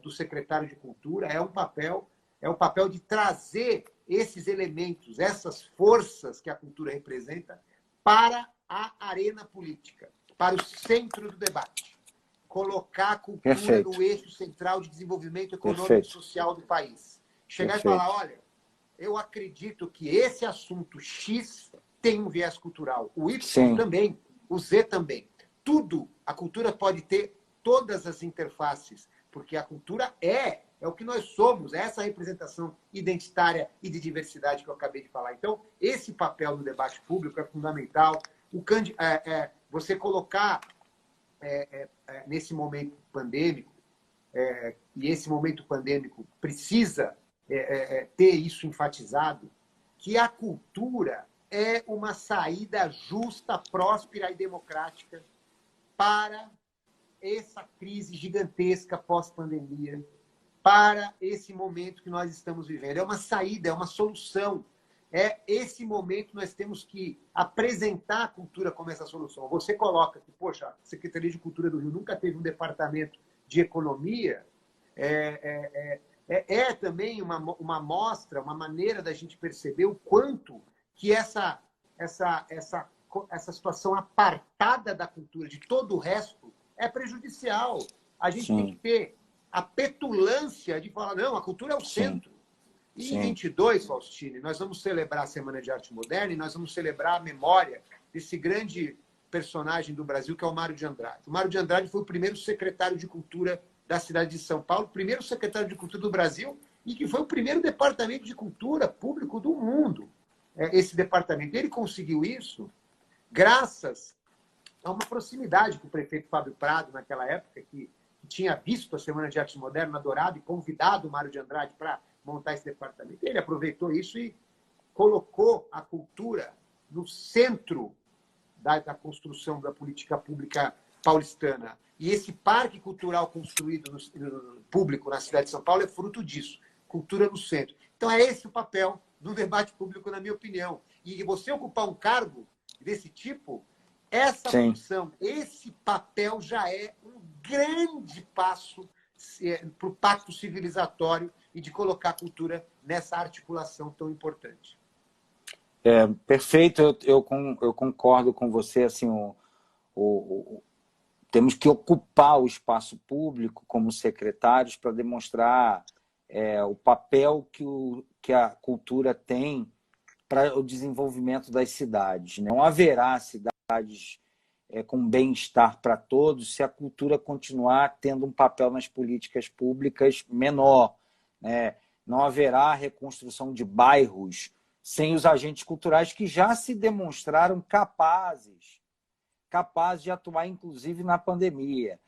do secretário de Cultura é o papel de trazer esses elementos, essas forças que a cultura representa para a arena política, para o centro do debate. Colocar a cultura no eixo central de desenvolvimento econômico e social do país. Chegar e falar, olha, eu acredito que esse assunto X tem um viés cultural. O Y também, o Z também. Tudo, a cultura pode ter todas as interfaces, porque a cultura é o que nós somos, é essa representação identitária e de diversidade que eu acabei de falar. Então, esse papel no debate público é fundamental. Você colocar nesse momento pandêmico, e esse momento pandêmico precisa ter isso enfatizado, que a cultura é uma saída justa, próspera e democrática para essa crise gigantesca pós-pandemia, para esse momento que nós estamos vivendo. É uma saída, é uma solução. É esse momento nós temos que apresentar a cultura como essa solução. Você coloca que, poxa, a Secretaria de Cultura do Rio nunca teve um departamento de economia, também uma mostra, uma maneira da gente perceber o quanto que essa situação apartada da cultura, de todo o resto, é prejudicial. A gente tem que ter a petulância de falar, não, a cultura é o centro. E em 22, Faustine, nós vamos celebrar a Semana de Arte Moderna e nós vamos celebrar a memória desse grande personagem do Brasil, que é o Mário de Andrade. O Mário de Andrade foi o primeiro secretário de Cultura da cidade de São Paulo, primeiro secretário de Cultura do Brasil, e que foi o primeiro departamento de cultura público do mundo. Esse departamento. Ele conseguiu isso graças a uma proximidade com o prefeito Fábio Prado, naquela época, que tinha visto a Semana de Arte Moderna na Dourado e convidado o Mário de Andrade para montar esse departamento. Ele aproveitou isso e colocou a cultura no centro da construção da política pública paulistana. E esse parque cultural construído no público na cidade de São Paulo é fruto disso. Cultura no centro. Então, é esse o papel do debate público, na minha opinião. E você ocupar um cargo desse tipo, essa função, esse papel já é um grande passo para o pacto civilizatório e de colocar a cultura nessa articulação tão importante. Perfeito, eu concordo com você. Assim, temos que ocupar o espaço público como secretários para demonstrar o papel que a cultura tem para o desenvolvimento das cidades, né? Não haverá cidades com bem-estar para todos se a cultura continuar tendo um papel nas políticas públicas menor, né? Não haverá reconstrução de bairros sem os agentes culturais que já se demonstraram capazes de atuar, inclusive, na pandemia,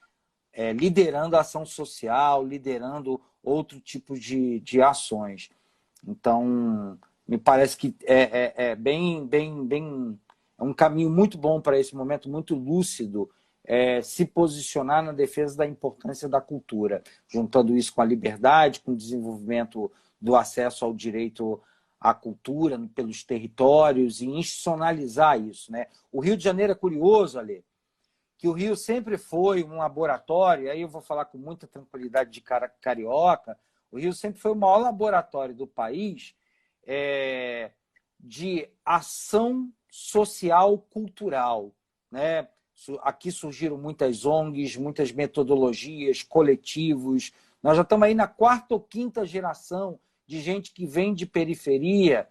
liderando a ação social, liderando outro tipo de ações. Então, me parece que é um caminho muito bom para esse momento, muito lúcido, se posicionar na defesa da importância da cultura, juntando isso com a liberdade, com o desenvolvimento do acesso ao direito à cultura pelos territórios e institucionalizar isso, né? O Rio de Janeiro é curioso, Ale, que o Rio sempre foi um laboratório, aí eu vou falar com muita tranquilidade de carioca, o Rio sempre foi o maior laboratório do país de ação social cultural, né? Aqui surgiram muitas ONGs, muitas metodologias, coletivos. Nós já estamos aí na 4ª ou 5ª geração de gente que vem de periferia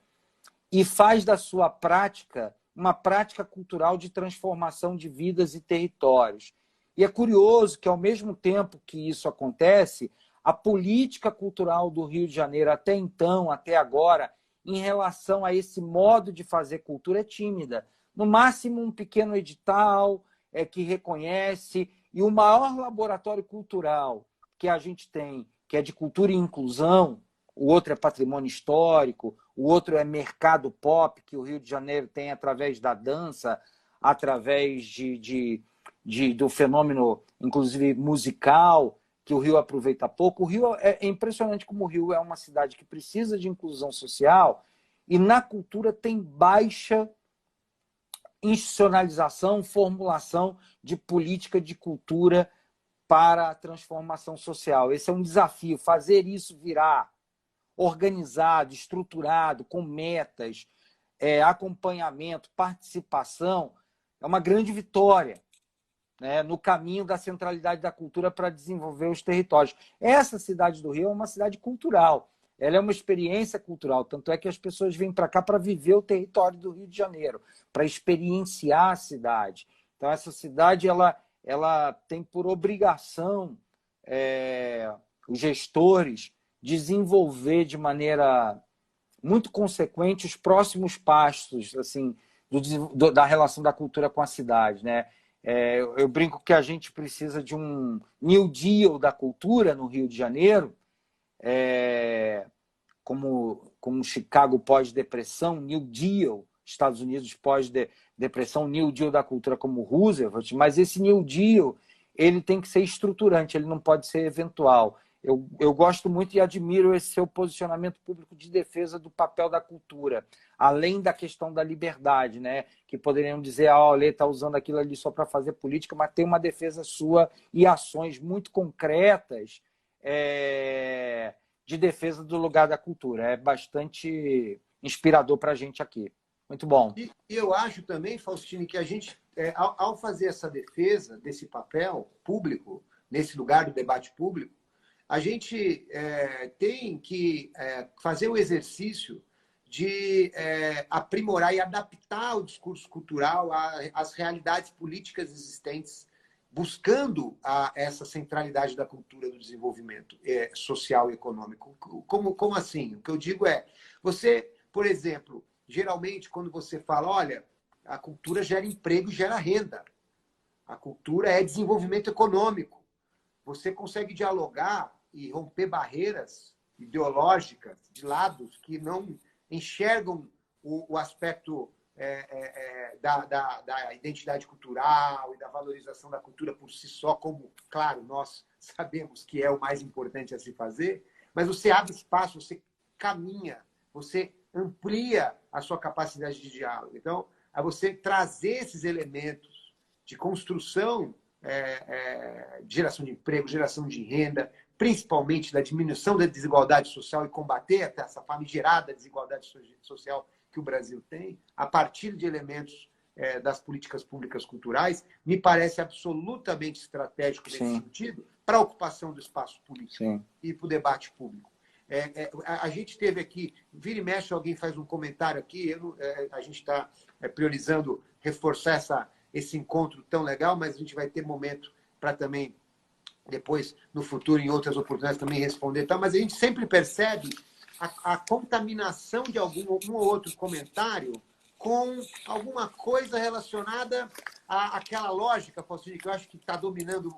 e faz da sua prática uma prática cultural de transformação de vidas e territórios. E é curioso que, ao mesmo tempo que isso acontece, a política cultural do Rio de Janeiro, até então, até agora, em relação a esse modo de fazer cultura, é tímida. No máximo, um pequeno edital que reconhece, e o maior laboratório cultural que a gente tem, que é de cultura e inclusão, o outro é patrimônio histórico, o outro é mercado pop, que o Rio de Janeiro tem através da dança, através do fenômeno, inclusive, musical, que o Rio aproveita pouco. O Rio é impressionante como o Rio é uma cidade que precisa de inclusão social e na cultura tem baixa institucionalização, formulação de política de cultura para a transformação social. Esse é um desafio, fazer isso virar organizado, estruturado, com metas, acompanhamento, participação, é uma grande vitória, né, no caminho da centralidade da cultura para desenvolver os territórios. Essa cidade do Rio é uma cidade cultural, ela é uma experiência cultural, tanto é que as pessoas vêm para cá para viver o território do Rio de Janeiro, para experienciar a cidade. Então, essa cidade ela tem por obrigação os gestores desenvolver de maneira muito consequente os próximos passos assim, da relação da cultura com a cidade, né? Eu brinco que a gente precisa de um New Deal da cultura no Rio de Janeiro, como Chicago pós-depressão, New Deal, Estados Unidos pós-depressão, New Deal da cultura como Roosevelt, mas esse New Deal ele tem que ser estruturante, ele não pode ser eventual. Eu gosto muito e admiro esse seu posicionamento público de defesa do papel da cultura, além da questão da liberdade, né? Que poderiam dizer, a Olê está usando aquilo ali só para fazer política, mas tem uma defesa sua e ações muito concretas de defesa do lugar da cultura. É bastante inspirador para a gente aqui. Muito bom. E eu acho também, Faustino, que a gente, ao fazer essa defesa desse papel público, nesse lugar do debate público, a gente tem que fazer o exercício de aprimorar e adaptar o discurso cultural às realidades políticas existentes, buscando essa centralidade da cultura do desenvolvimento social e econômico. Como assim? O que eu digo é, você, por exemplo, geralmente quando você fala, olha, a cultura gera emprego e gera renda. A cultura é desenvolvimento econômico. Você consegue dialogar e romper barreiras ideológicas de lados que não enxergam o aspecto da identidade cultural e da valorização da cultura por si só, como, claro, nós sabemos que é o mais importante a se fazer, mas você abre espaço, você caminha, você amplia a sua capacidade de diálogo. Então, é você trazer esses elementos de construção, de geração de emprego, geração de renda, principalmente da diminuição da desigualdade social e combater até essa famigerada desigualdade social que o Brasil tem, a partir de elementos das políticas públicas culturais, me parece absolutamente estratégico nesse sentido para a ocupação do espaço político e para o debate público. A gente teve aqui, vira e mexe, alguém faz um comentário aqui, a gente está priorizando reforçar esse encontro tão legal, mas a gente vai ter momento para também, depois, no futuro, em outras oportunidades, também responder. Tá? Mas a gente sempre percebe a contaminação de algum ou outro comentário com alguma coisa relacionada àquela lógica, Faustino, que eu acho que está dominando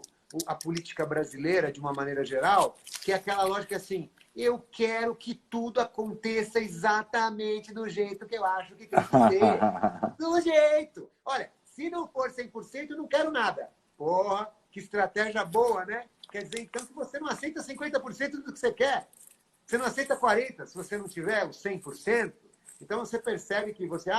a política brasileira de uma maneira geral, que é aquela lógica assim, eu quero que tudo aconteça exatamente do jeito que eu acho que tem que ser. Do jeito. Olha, se não for 100%, eu não quero nada. Porra, que estratégia boa, né? Quer dizer, então, que você não aceita 50% do que você quer. Você não aceita 40% se você não tiver os 100%. Então, você percebe que você...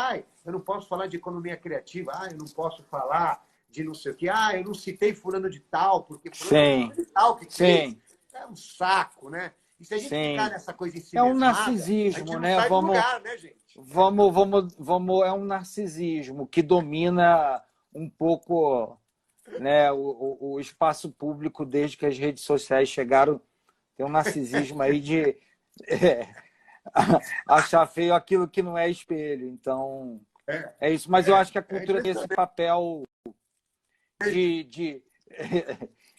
eu não posso falar de economia criativa. Eu não posso falar de não sei o quê. Eu não citei fulano de tal, porque fulano de tal que fez. É um saco, né? E se a gente ficar nessa coisa em si é um narcisismo, né? Sai do lugar, né, gente? É um narcisismo que domina um pouco, né, o espaço público desde que as redes sociais chegaram. Tem um narcisismo aí de achar feio aquilo que não é espelho. Então, é isso. Mas eu acho que a cultura tem esse papel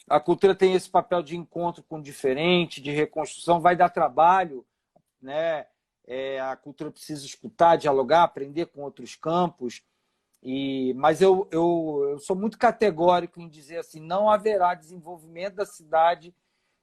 a cultura tem esse papel de encontro com o diferente, de reconstrução, vai dar trabalho, né? A cultura precisa escutar, dialogar, aprender com outros campos. Mas eu sou muito categórico em dizer assim, não haverá desenvolvimento da cidade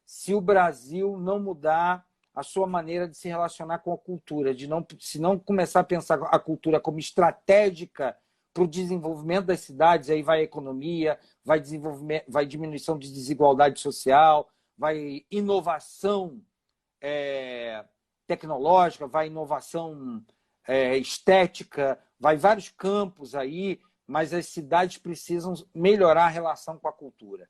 se o Brasil não mudar a sua maneira de se relacionar com a cultura, se não começar a pensar a cultura como estratégica para o desenvolvimento das cidades, aí vai a economia, vai diminuição de desigualdade social, vai inovação tecnológica, vai inovação estética, vai vários campos aí, mas as cidades precisam melhorar a relação com a cultura.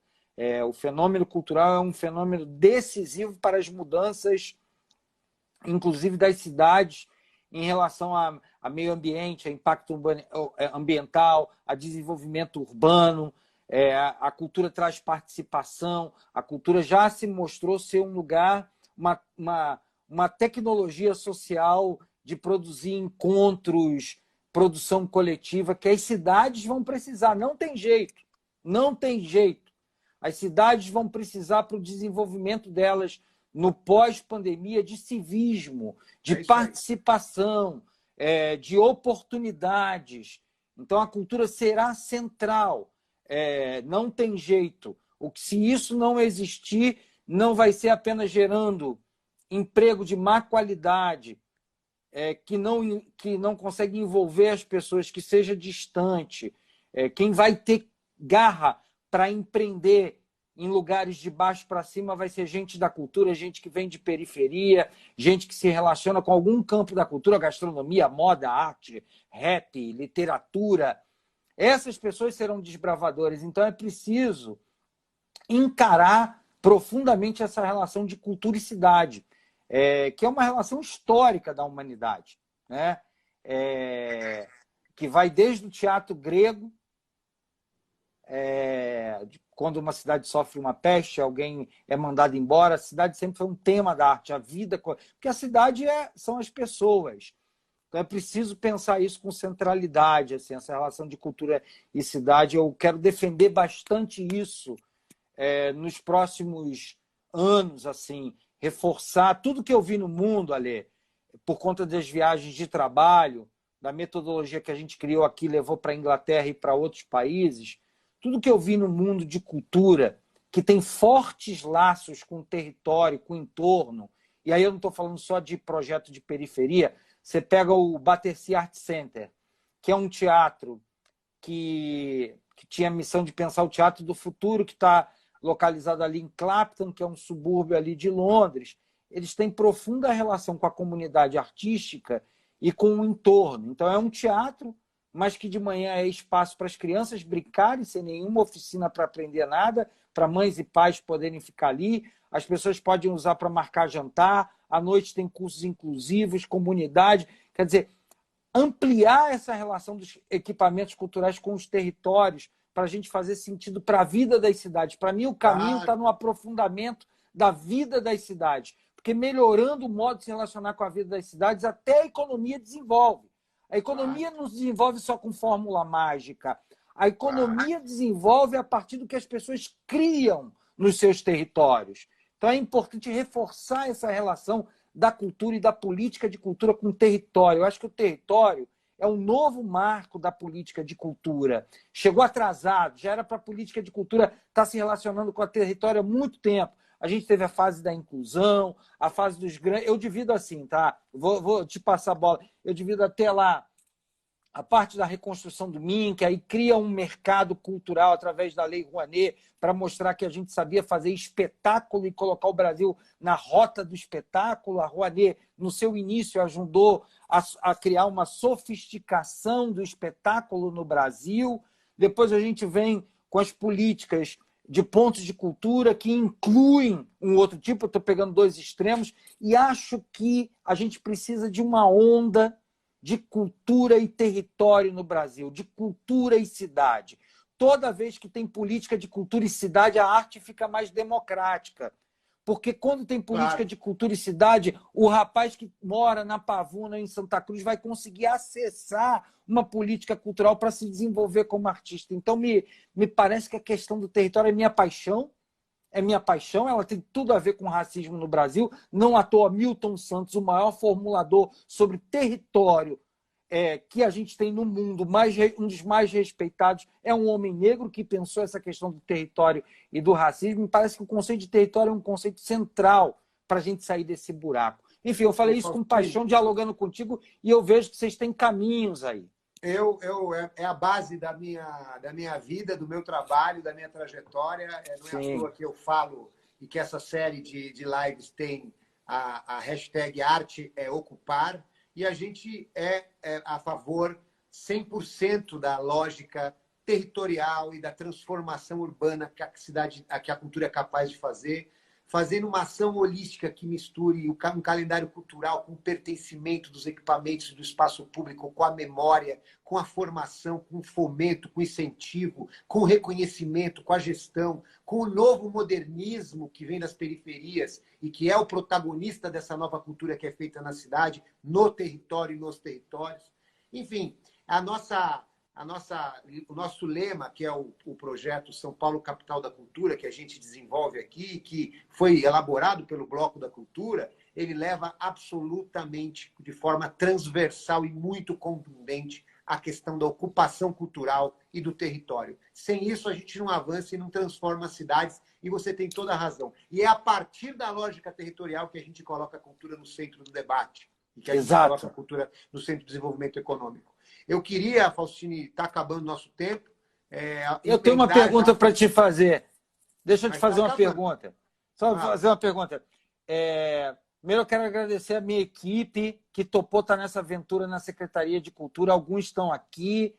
O fenômeno cultural é um fenômeno decisivo para as mudanças, inclusive das cidades, em relação a meio ambiente, a impacto ambiental, a desenvolvimento urbano. A cultura traz participação, a cultura já se mostrou ser um lugar, uma tecnologia social de produzir encontros, produção coletiva, que as cidades vão precisar. Não tem jeito. Não tem jeito. As cidades vão precisar para o desenvolvimento delas no pós-pandemia de civismo, de participação, de oportunidades. Então, a cultura será central. Não tem jeito. Se isso não existir, não vai ser apenas gerando emprego de má qualidade, que não consegue envolver as pessoas, que seja distante. Quem vai ter garra para empreender em lugares de baixo para cima vai ser gente da cultura, gente que vem de periferia, gente que se relaciona com algum campo da cultura, gastronomia, moda, arte, rap, literatura. Essas pessoas serão desbravadores. Então, é preciso encarar profundamente essa relação de cultura e cidade, que é uma relação histórica da humanidade, né? Que vai desde o teatro grego, quando uma cidade sofre uma peste, alguém é mandado embora, a cidade sempre foi um tema da arte, a vida, porque a cidade são as pessoas. Então é preciso pensar isso com centralidade, assim, essa relação de cultura e cidade. Eu quero defender bastante isso nos próximos anos, assim, reforçar tudo que eu vi no mundo, Ale, por conta das viagens de trabalho, da metodologia que a gente criou aqui, levou para a Inglaterra e para outros países, tudo que eu vi no mundo de cultura, que tem fortes laços com o território, com o entorno, e aí eu não estou falando só de projeto de periferia, você pega o Battersea Art Center, que é um teatro que tinha a missão de pensar o teatro do futuro, que está localizado ali em Clapton, que é um subúrbio ali de Londres. Eles têm profunda relação com a comunidade artística e com o entorno. Então, é um teatro, mas que de manhã é espaço para as crianças brincarem, sem nenhuma oficina para aprender nada, para mães e pais poderem ficar ali. As pessoas podem usar para marcar jantar. À noite tem cursos inclusivos, comunidade. Quer dizer, ampliar essa relação dos equipamentos culturais com os territórios para a gente fazer sentido para a vida das cidades. Para mim, o caminho está no aprofundamento da vida das cidades, porque melhorando o modo de se relacionar com a vida das cidades, até a economia desenvolve. A economia não se desenvolve só com fórmula mágica. A economia desenvolve a partir do que as pessoas criam nos seus territórios. Então, é importante reforçar essa relação da cultura e da política de cultura com o território. Eu acho que o território é um novo marco da política de cultura. Chegou atrasado, já era para a política de cultura estar se relacionando com o território há muito tempo. A gente teve a fase da inclusão, a fase dos grandes... Eu divido assim, tá? Vou te passar a bola. Eu divido até lá a parte da reconstrução do MIN, que aí cria um mercado cultural através da Lei Rouanet para mostrar que a gente sabia fazer espetáculo e colocar o Brasil na rota do espetáculo. A Rouanet, no seu início, ajudou a criar uma sofisticação do espetáculo no Brasil. Depois a gente vem com as políticas de pontos de cultura que incluem um outro tipo. Eu estou pegando dois extremos e acho que a gente precisa de uma onda de cultura e território no Brasil, de cultura e cidade. Toda vez que tem política de cultura e cidade, a arte fica mais democrática. Porque quando tem política de cultura e cidade, o rapaz que mora na Pavuna, em Santa Cruz, vai conseguir acessar uma política cultural para se desenvolver como artista. Então, me parece que a questão do território é minha paixão, ela tem tudo a ver com racismo no Brasil. Não à toa, Milton Santos, o maior formulador sobre território que a gente tem no mundo, um dos mais respeitados, é um homem negro que pensou essa questão do território e do racismo. Me parece que o conceito de território é um conceito central para a gente sair desse buraco. Enfim, eu falei isso com paixão, dialogando contigo, e eu vejo que vocês têm caminhos aí. É a base da minha vida, do meu trabalho, da minha trajetória. Não é à toa que eu falo e que essa série de lives tem a hashtag Arte é Ocupar, e a gente é a favor 100% da lógica territorial e da transformação urbana que a cultura é capaz de fazer, fazendo uma ação holística que misture um calendário cultural com o pertencimento dos equipamentos do espaço público, com a memória, com a formação, com o fomento, com o incentivo, com o reconhecimento, com a gestão, com o novo modernismo que vem das periferias e que é o protagonista dessa nova cultura que é feita na cidade, no território e nos territórios. Enfim, o nosso lema, que é o projeto São Paulo Capital da Cultura, que a gente desenvolve aqui, que foi elaborado pelo Bloco da Cultura, ele leva absolutamente, de forma transversal e muito contundente, a questão da ocupação cultural e do território. Sem isso, a gente não avança e não transforma as cidades, e você tem toda a razão. E é a partir da lógica territorial que a gente coloca a cultura no centro do debate, e que a gente coloca a cultura no centro do desenvolvimento econômico. Eu queria, Faustini, está acabando o nosso tempo. Eu tenho uma pergunta para te fazer. Deixa eu te fazer uma pergunta. Só fazer uma pergunta. Primeiro, eu quero agradecer a minha equipe que topou estar nessa aventura na Secretaria de Cultura. Alguns estão aqui.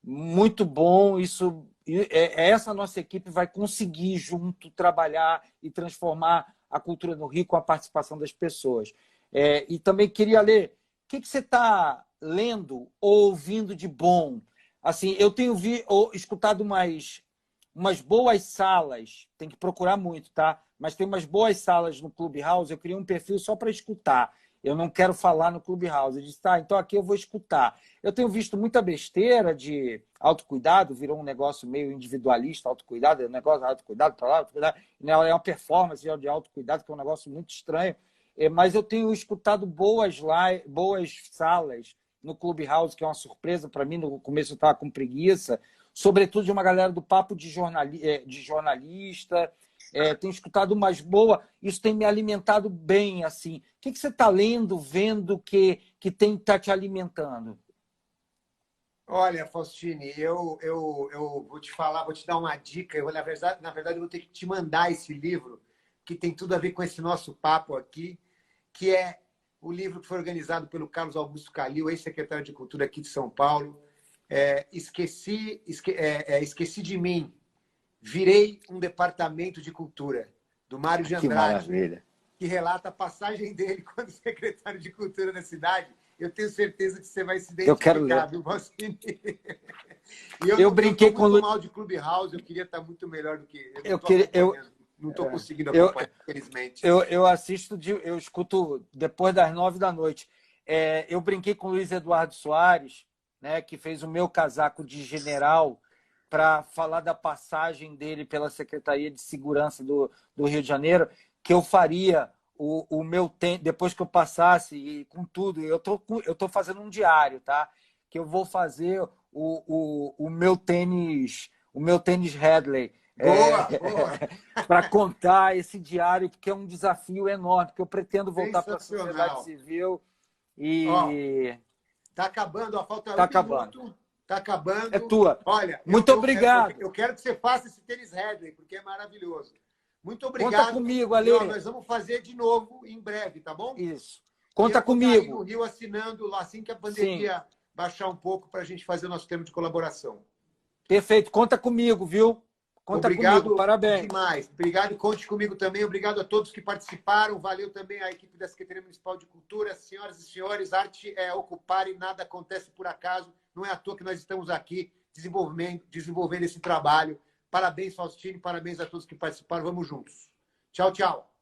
Muito bom. Essa nossa equipe vai conseguir junto trabalhar e transformar a cultura no Rio com a participação das pessoas. E também queria ler. O que você está lendo ou ouvindo de bom? Assim, eu tenho escutado umas boas salas, tem que procurar muito, tá? Mas tem umas boas salas no Clubhouse, eu criei um perfil só para escutar. eu não quero falar no Clubhouse. Eu disse, tá, então aqui eu vou escutar. Eu tenho visto muita besteira de autocuidado, virou um negócio meio individualista, autocuidado, é um negócio de autocuidado, tá lá, autocuidado. É uma performance de autocuidado, que é um negócio muito estranho. Mas eu tenho escutado boas salas no Clubhouse, que é uma surpresa para mim. No começo eu estava com preguiça, sobretudo de uma galera do papo de jornalista. Tenho escutado umas boas, isso tem me alimentado bem. Assim. O que você está lendo, vendo que está te alimentando? Olha, Faustini, eu vou te falar, vou te dar uma dica. Na verdade, eu vou ter que te mandar esse livro, que tem tudo a ver com esse nosso papo aqui, que é o livro que foi organizado pelo Carlos Augusto Calil, ex-secretário de Cultura aqui de São Paulo. Esqueci de mim, virei um departamento de cultura, do Mário de Andrade. Que maravilha. Que relata a passagem dele quando secretário de Cultura da cidade. Eu tenho certeza que você vai se identificar, eu quero ler. Viu, Faustini? Eu brinquei com muito mal de Clubhouse, eu queria estar muito melhor do que não estou conseguindo acompanhar, infelizmente. Eu assisto, eu escuto depois das 9 da noite. Eu brinquei com o Luiz Eduardo Soares, né, que fez o meu casaco de general, para falar da passagem dele pela Secretaria de Segurança do Rio de Janeiro, que eu faria o meu tênis, depois que eu passasse, e com tudo, eu tô fazendo um diário, tá? Que eu vou fazer o meu tênis Hadley. Boa! Para contar esse diário, porque é um desafio enorme, porque eu pretendo voltar para a sociedade civil e... Tá acabando, a falta tá acabando. Minuto. Tá acabando. É tua. Olha, muito obrigado. Eu quero que você faça esse tênis Hadley, porque é maravilhoso. Muito obrigado. Conta comigo, Ale. Nós vamos fazer de novo em breve, tá bom? Isso. Conta comigo. Aí no Rio assinando lá assim que a pandemia baixar um pouco para a gente fazer o nosso termo de colaboração. Perfeito. Conta comigo, viu? Conta comigo. Parabéns. Demais. Obrigado e conte comigo também. Obrigado a todos que participaram. Valeu também à equipe da Secretaria Municipal de Cultura. Senhoras e senhores, arte é ocupar e nada acontece por acaso. Não é à toa que nós estamos aqui desenvolvendo esse trabalho. Parabéns, Faustini. Parabéns a todos que participaram. Vamos juntos. Tchau, tchau.